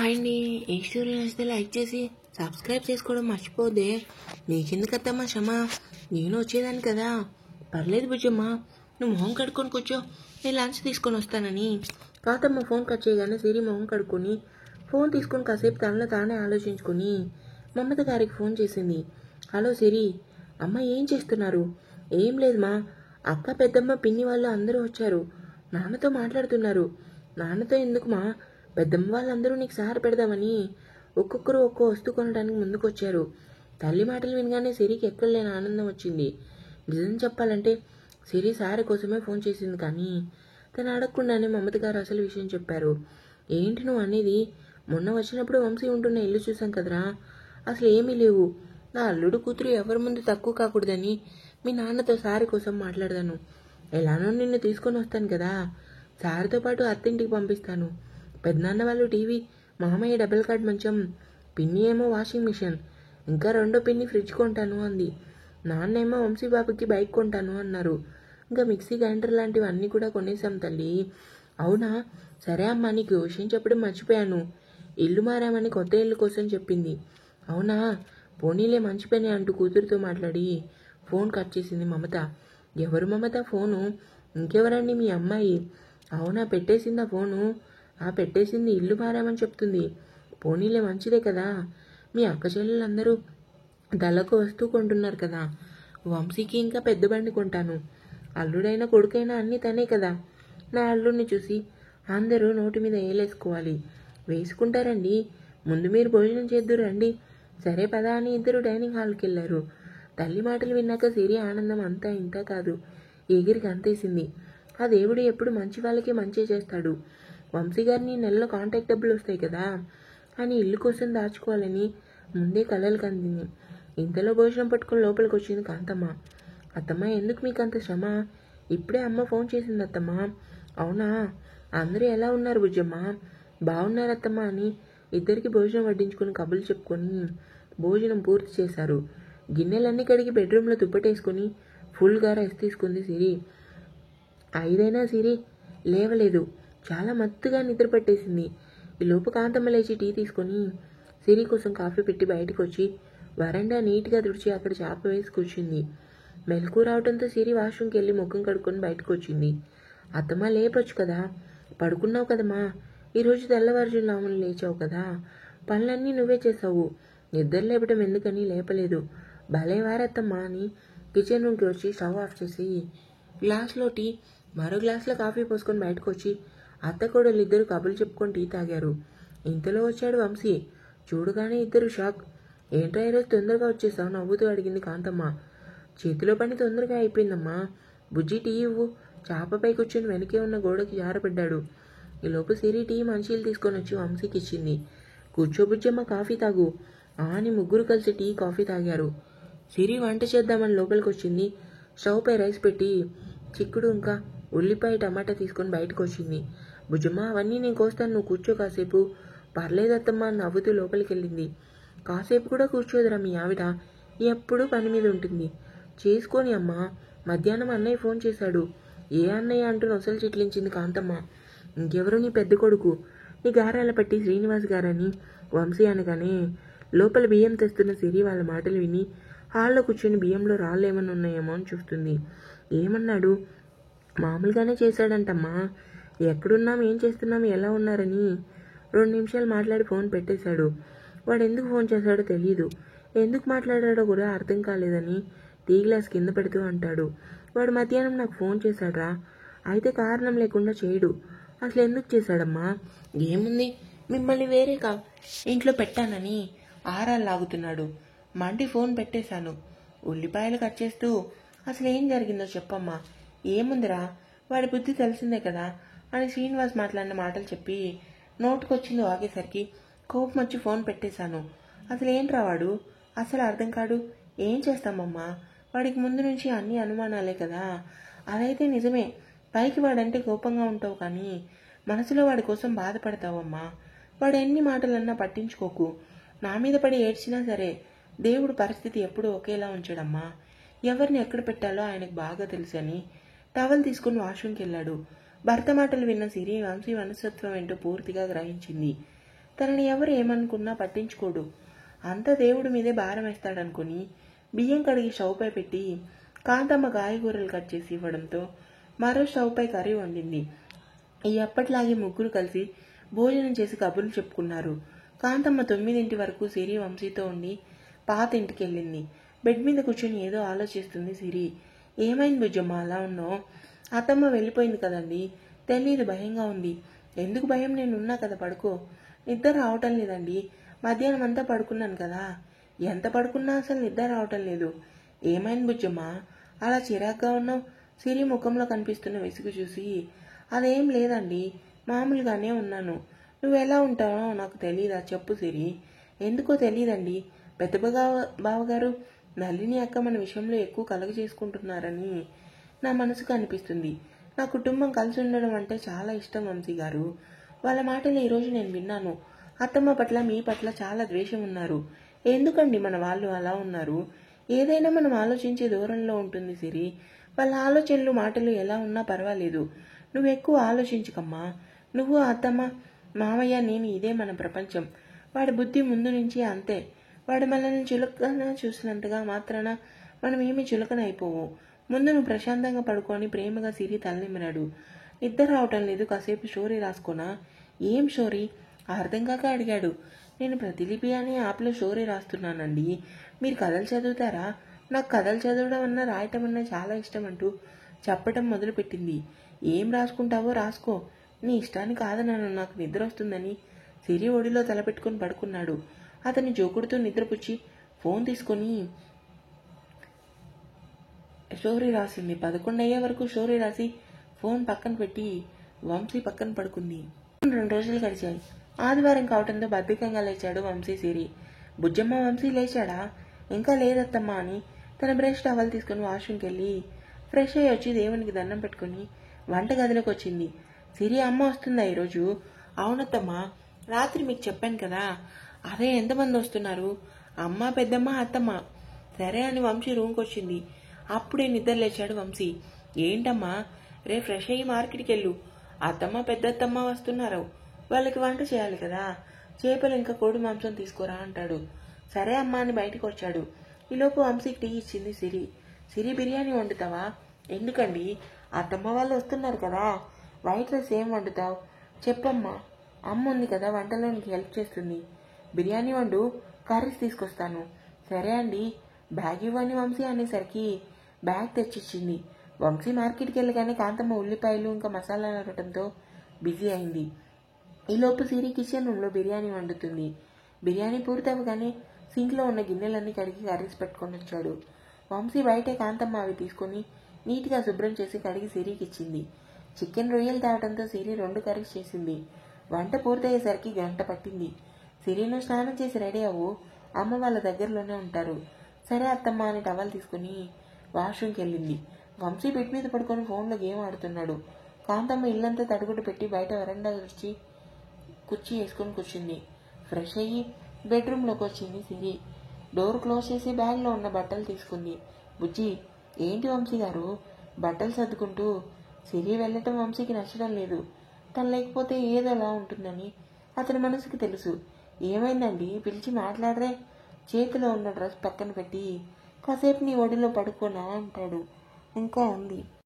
Hi అండి. ఈ story నచ్చితే లైక్ చేసి సబ్స్క్రైబ్ చేసుకోవడం మర్చిపోతే. నీకెందుకత్తమ్మా క్షమ, నేను వచ్చేదాన్ని కదా. పర్లేదు బుజ్జమ్మ, నువ్వు మొహం కడుక్కొని కూర్చో, నేను లంచ్ తీసుకొని వస్తానని కాతమ్మ ఫోన్ కట్ చేయగానే సిరి మొహం కడుక్కొని ఫోన్ తీసుకొని కాసేపు తనలో తానే ఆలోచించుకొని మమత గారికి ఫోన్ చేసింది. హలో సిరి, అమ్మ ఏం చేస్తున్నారు? ఏం లేదు మా, అక్క పెద్దమ్మ పిన్ని వాళ్ళు అందరూ వచ్చారు, నాన్నతో మాట్లాడుతున్నారు. నాన్నతో ఎందుకు మా, పెద్దమ్మ వాళ్ళందరూ నీకు సహార పెడదామని ఒక్కొక్కరు ఒక్కో వస్తువు కొనడానికి ముందుకొచ్చారు. తల్లి మాటలు వినగానే సిరికి ఎక్కడలేని ఆనందం వచ్చింది. నిజం చెప్పాలంటే సిరి సారి కోసమే ఫోన్ చేసింది, కానీ తను అడగకుండానే మమత గారు అసలు విషయం చెప్పారు. ఏంటి నువ్వు అనేది? మొన్న వచ్చినప్పుడు వంశీ ఉంటున్న ఇల్లు చూసాం కదరా, అసలు ఏమీ లేవు. నా అల్లుడు కూతురు ఎవరి ముందు తక్కువ కాకూడదని మీ నాన్నతో సారి కోసం మాట్లాడదాను. ఎలానో నిన్ను తీసుకొని వస్తాను కదా, సారితో పాటు అత్తింటికి పంపిస్తాను. పెద్దనాన్న వాళ్ళు టీవీ, మామయ్య డబుల్ కార్డ్ మంచం, పిన్ని ఏమో వాషింగ్ మిషన్, ఇంకా రెండో పిన్ని ఫ్రిడ్జ్ కొంటాను అంది. నాన్నేమో వంశీబాబుకి బైక్ కొంటాను అన్నారు. ఇంకా మిక్సీ గ్రైండర్ లాంటివి అన్నీ కూడా కొనేసాం తల్లి. అవునా, సరే అమ్మా, నీకు విషయం చెప్పడం మర్చిపోయాను. ఇల్లు మారామని కొత్త ఇల్లు కోసం చెప్పింది. అవునా, పోనీలే మంచి పని అంటూ కూతురుతో మాట్లాడి ఫోన్ కట్ చేసింది మమత. ఎవరు మమత ఫోను? ఇంకెవరండి, మీ అమ్మాయి. అవునా, పెట్టేసిందా ఫోను? పెట్టేసింది, ఇల్లు మారామని చెప్తుంది. పోనీలే మంచిదే కదా. మీ అక్క చెల్లెలందరూ దళకు వస్తూ కొంటున్నారు కదా. వంశీకి ఇంకా పెద్ద బండి కొంటాను. అల్లుడైనా కొడుకైనా అన్నీ తనే కదా. నా అల్లుడిని చూసి అందరూ నోటి మీద ఏలేసుకోవాలి. వేసుకుంటారండి, ముందు మీరు భోజనం చేద్దురు రండి. సరే పదా అని ఇద్దరు డైనింగ్ హాల్కి వెళ్ళారు. తల్లి మాటలు విన్నాక సిరి ఆనందం అంతా ఇంత కాదు, ఎగిరికి అంతేసింది. ఆ దేవుడు ఎప్పుడు మంచి వాళ్ళకి మంచి చేస్తాడు. వంశీ గారిని నెలలో కాంటాక్ట్ డబ్బులు వస్తాయి కదా అని ఇల్లు కోసం దాచుకోవాలని ముందే కలలు కందింది. ఇంతలో భోజనం పట్టుకొని లోపలికి వచ్చింది కాంతమ్మ. అత్తమ్మ, ఎందుకు మీకు అంత శ్రమ? ఇప్పుడే అమ్మ ఫోన్ చేసింది అత్తమ్మ. అవునా, అందరూ ఎలా ఉన్నారు బుజ్జమ్మ? బాగున్నారు అత్తమ్మ అని ఇద్దరికి భోజనం వడ్డించుకొని కబుర్లు చెప్పుకొని భోజనం పూర్తి చేశారు. గిన్నెలన్నీ కడిగి బెడ్రూమ్లో దుప్పటేసుకొని ఫుల్గా రెస్ట్ తీసుకుంది సిరి. 5 అయినా సిరి లేవలేదు, చాలా మత్తుగా నిద్ర పట్టేసింది. ఈలోపు కాంతమ్మ లేచి టీ తీసుకొని సిరి కోసం కాఫీ పెట్టి బయటకు వచ్చి వరండా నీట్గా తుడిచి అక్కడ చాప వేసి కూర్చుంది. మెలకు రావడంతో సిరి వాష్రూమ్కి వెళ్ళి ముఖం కడుక్కొని బయటకు వచ్చింది. అత్తమ్మ, లేపొచ్చు కదా, పడుకున్నావు కదమ్మా. ఈరోజు తెల్లవారుజామున లేచావు కదా, పనులన్నీ నువ్వే చేసావు. నిద్ర లేపడం ఎందుకని లేపలేదు. భలే వారత్తమ్మా అని కిచెన్ రూమ్కి వచ్చి స్టవ్ ఆఫ్ చేసి గ్లాస్లో టీ, మరో గ్లాస్లో కాఫీ పోసుకొని బయటకు వచ్చి అత్త కోడలు ఇద్దరు కబుర్లు చెప్పుకొని టీ తాగారు. ఇంతలో వచ్చాడు వంశీ. చూడగానే ఇద్దరు షాక్. ఏంట్రా ఈరోజు తొందరగా వచ్చేసావు? నవ్వుతూ అడిగింది కాంతమ్మ. చేతిలో పని తొందరగా అయిపోయిందమ్మా. బుజ్జి టీ ఇవ్వు. చాపపై కూర్చొని వెనకే ఉన్న గోడకి జారపడ్డాడు. ఈలోపు సిరి టీ మంచీలు తీసుకొని వచ్చి వంశీకి ఇచ్చింది. కూర్చో బుజ్జమ్మ, కాఫీ తాగు అని ముగ్గురు కలిసి టీ కాఫీ తాగారు. సిరి వంట చేద్దామని లోపలికి వచ్చింది. స్టవ్ పై రైస్ పెట్టి చిక్కుడు ఇంకా ఉల్లిపాయ టమాటా తీసుకొని బయటకు వచ్చింది. బుజ్జమ్మ, అవన్నీ నేను కోస్తాను, నువ్వు కూర్చో కాసేపు. పర్లేదత్తమ్మ అని నవ్వుతూ లోపలికి వెళ్ళింది. కాసేపు కూడా కూర్చోదురా మీ ఆవిడ, ఎప్పుడూ పని మీద ఉంటుంది. చేసుకొని అమ్మా, మధ్యాహ్నం అన్నయ్య ఫోన్ చేశాడు. ఏ అన్నయ్య అంటూ నొసలు చిట్లించింది కాంతమ్మ. ఇంకెవరు, నీ పెద్ద కొడుకు, నీ గారాల పట్టి శ్రీనివాస్ గారని వంశీ అనగానే లోపల బియ్యం తెస్తున్న సిరి వాళ్ళ మాటలు విని హాల్లో కూర్చొని బియ్యంలో రాళ్ళు ఏమన్నా ఉన్నాయేమో అని చూస్తుంది. ఏమన్నాడు? మామూలుగానే చేశాడంటమ్మా. ఎక్కడున్నాం, ఏం చేస్తున్నాం, ఎలా ఉన్నారని 2 నిమిషాలు మాట్లాడి ఫోన్ పెట్టేశాడు. వాడు ఎందుకు ఫోన్ చేశాడో తెలియదు, ఎందుకు మాట్లాడాడో కూడా అర్థం కాలేదని టీ గ్లాస్ కింద పెడుతూ అంటాడు. వాడు మధ్యాహ్నం నాకు ఫోన్ చేశాడ్రా, అయితే కారణం లేకుండా చేయడు. అసలు ఎందుకు చేశాడమ్మా? ఏముంది, మిమ్మల్ని వేరే ఇంట్లో పెట్టానని ఆరాలు లాగుతున్నాడు. మండి ఫోన్ పెట్టేశాను. ఉల్లిపాయలు కట్ చేస్తూ అసలు ఏం జరిగిందో చెప్పమ్మా. ఏముందిరా, వాడి బుద్ధి తెలిసిందే కదా అని శ్రీనివాస్ మాట్లాడిన మాటలు చెప్పి నోటుకొచ్చింది ఆగేసరికి కోపం వచ్చి ఫోన్ పెట్టేశాను. అసలు ఏంట్రా వాడు, అసలు అర్థం కాడు. ఏం చేస్తామమ్మా, వాడికి ముందు నుంచి అన్ని అనుమానాలే కదా. అదైతే నిజమే, పైకి వాడంటే కోపంగా ఉంటావు కానీ మనసులో వాడి కోసం బాధపడతావమ్మా. వాడు ఎన్ని మాటలన్నా పట్టించుకోకు. నా మీద పడి ఏడ్చినా సరే దేవుడు పరిస్థితి ఎప్పుడూ ఒకేలా ఉంచడమ్మా. ఎవరిని ఎక్కడ పెట్టాలో ఆయనకు బాగా తెలుసని టవల్ తీసుకుని వాష్రూమ్కి వెళ్ళాడు. భర్త మాటలు విన్న సిరి వంశీ మనస్తత్వం ఏంటో పూర్తిగా గ్రహించింది. తనని ఎవరు ఏమనుకున్నా పట్టించుకోడు. అంతా దేవుడి మీదే భారం వేస్తాడనుకుని బియ్యం కడిగి స్టవ్పై పెట్టి కాంతమ్మ కాయగూరలు కట్ చేసి ఇవ్వడంతో మరో స్టవ్పై కర్రీ వండింది. ఎప్పటిలాగే ముగ్గురు కలిసి భోజనం చేసి కబుర్లు చెప్పుకున్నారు. కాంతమ్మ 9 వరకు సిరి వంశీతో ఉండి పాత ఇంటికి వెళ్ళింది. బెడ్ మీద కూర్చొని ఏదో ఆలోచిస్తుంది సిరి. ఏమైంది బుజ్జమ్మ అలా ఉన్నావు? అత్తమ్మ వెళ్ళిపోయింది కదండి. తెలీదు, భయంగా ఉంది. ఎందుకు భయం, నేనున్నా కదా, పడుకో. నిద్ర రావటం లేదండి. మధ్యాహ్నం అంతా పడుకున్నాను కదా. ఎంత పడుకున్నా అసలు నిద్ర రావటం లేదు. ఏమైంది బుజ్జమ్మ అలా చిరాగ్గా ఉన్నావు? సిరి ముఖంలో కనిపిస్తున్న విసుగు చూసి, అదేం లేదండి, మామూలుగానే ఉన్నాను. నువ్వెలా ఉంటావో నాకు తెలీదా చెప్పు సిరి. ఎందుకో తెలీదండి, పెద్ద బావగారు నళిని అక్క మన విషయంలో ఎక్కువ కలగ చేసుకుంటున్నారని నా మనసుకు అనిపిస్తుంది. నా కుటుంబం కలిసి ఉండడం అంటే చాలా ఇష్టం వంశీ గారు. వాళ్ళ మాటలు ఈరోజు నేను విన్నాను. అత్తమ్మ పట్ల మీ పట్ల చాలా ద్వేషం ఉన్నారు. ఎందుకండి మన వాళ్ళు అలా ఉన్నారు? ఏదైనా మనం ఆలోచించే దూరంలో ఉంటుంది సిరి. వాళ్ళ ఆలోచనలు మాటలు ఎలా ఉన్నా పర్వాలేదు. నువ్వు ఎక్కువ ఆలోచించకమ్మా. నువ్వు అత్తమ్మ మామయ్య నేను ఇదే మన ప్రపంచం. వాడి బుద్ధి ముందు నుంచి అంతే. వాడు మనల్ని చులకన చూసినంతగా మాత్రాన మనం ఏమీ చులకన అయిపోవు. ముందు నువ్వు ప్రశాంతంగా పడుకొని ప్రేమగా సిరి తలనిమ్మరాడు. నిద్ర రావటం లేదు, కాసేపు స్టోరీ రాసుకోనా? ఏం స్టోరీ అర్థం కాక అడిగాడు. నేను ప్రతిలిపి అనే యాప్లో స్టోరీ రాస్తున్నానండి. మీరు కథలు చదువుతారా? నాకు కథలు చదవడం అన్నా రాయటం అన్నా చాలా ఇష్టం అంటూ చెప్పటం మొదలుపెట్టింది. ఏం రాసుకుంటావో రాసుకో, నీ ఇష్టాన్ని కాదన్నాను. నాకు నిద్ర వస్తుందని సిరి ఒడిలో తలపెట్టుకుని పడుకున్నాడు. అతన్ని జోకుడుతూ నిద్రపుచ్చి ఫోన్ తీసుకొని స్టోరీ రాసింది. 11 అయ్యే వరకు స్టోరీ రాసి ఫోన్ పక్కన పెట్టి వంశీ పక్కన పడుకుంది. 2 రోజులు గడిచాయి. ఆదివారం కావటంతో బద్ధకంగా లేచాడు వంశీ. సిరి, బుజ్జమ్మ వంశీ లేచాడా? ఇంకా లేదత్తమ్మా అని తన బ్రష్ టవల్ తీసుకుని వాష్రూమ్కి వెళ్ళి ఫ్రెష్ అయ్యి వచ్చి దేవునికి దండం పెట్టుకుని వంటగదిలోకి వచ్చింది. సిరి, అమ్మ వస్తుందా ఈరోజు? అవునత్తమ్మా, రాత్రి మీకు చెప్పాను కదా. అదే, ఎంతమంది వస్తున్నారు? అమ్మ, పెద్దమ్మ, అత్తమ్మ. సరే అని వంశీ రూమ్కి వచ్చింది. అప్పుడే నిద్ర లేచాడు వంశీ. ఏంటమ్మా, రే ఫ్రెష్ అయ్యి మార్కెట్కి వెళ్ళు. అత్తమ్మ పెద్దత్తమ్మ వస్తున్నారు, వాళ్ళకి వంట చేయాలి కదా. చేపలు ఇంకా కోడి మాంసం తీసుకోరా అంటాడు. సరే అమ్మా అని బయటకు వచ్చాడు. ఈలోపు వంశీకి టీ ఇచ్చింది సిరి. సిరి, బిర్యానీ వండుతావా? ఎందుకండి, అత్తమ్మ వాళ్ళు వస్తున్నారు కదా. వైట్ రైస్ ఏం వండుతావు చెప్పమ్మా. అమ్మ ఉంది కదా, వంటలో నీకు హెల్ప్ చేస్తుంది. బిర్యానీ వండు, కర్రీస్ తీసుకొస్తాను. సరే అండి, బ్యాగ్ ఇవ్వని వంశీ అనేసరికి బ్యాగ్ తెచ్చిచ్చింది. వంశీ మార్కెట్కి వెళ్ళగానే కాంతమ్మ ఉల్లిపాయలు ఇంకా మసాలా నరగటంతో బిజీ అయింది. ఈలోపు సిరి కిచెన్ రూమ్లో బిర్యానీ వండుతుంది. బిర్యానీ పూర్తవగానే సింక్లో ఉన్న గిన్నెలన్నీ కడిగి కర్రీస్ పెట్టుకొని వచ్చాడు. వంశీ బయటే కాంతమ్మ అవి తీసుకొని నీట్గా శుభ్రం చేసి కడిగి సిరికి ఇచ్చింది. చికెన్ రొయ్యలు తేవడంతో సిరి 2 కర్రీస్ చేసింది. వంట పూర్తయ్యేసరికి గంట పట్టింది. సిరిను స్నానం చేసి రెడీ అవ్వు, అమ్మ వాళ్ళ దగ్గరలోనే ఉంటారు. సరే అత్తమ్మ అని టవల్ తీసుకుని వాష్రూమ్కి వెళ్ళింది. వంశీ బెడ్ మీద పడుకొని ఫోన్లో గేమ్ ఆడుతున్నాడు. కాంతమ్మ ఇల్లంతా తడుగుడు పెట్టి బయట వరండా వచ్చి కుర్చీ వేసుకొని కూర్చుంది. ఫ్రెష్ అయ్యి బెడ్రూమ్లోకి వచ్చింది సిరి. డోర్ క్లోజ్ చేసి బ్యాగ్లో ఉన్న బట్టలు తీసుకుంది. బుజ్జి, ఏంటి వంశీ గారు? బట్టలు సర్దుకుంటూ. సిరి వెళ్ళటం వంశీకి నచ్చడం లేదు. తను లేకపోతే ఏదోలా ఉంటుందని అతని మనసుకి తెలుసు. ఏమైందండి, పిలిచి మాట్లాడరే? చేతిలో ఉన్న డ్రెస్ పక్కన పెట్టి కాసేపు నీ ఒడిలో పడుకోనా అంటాడు. ఇంకా ఉంది.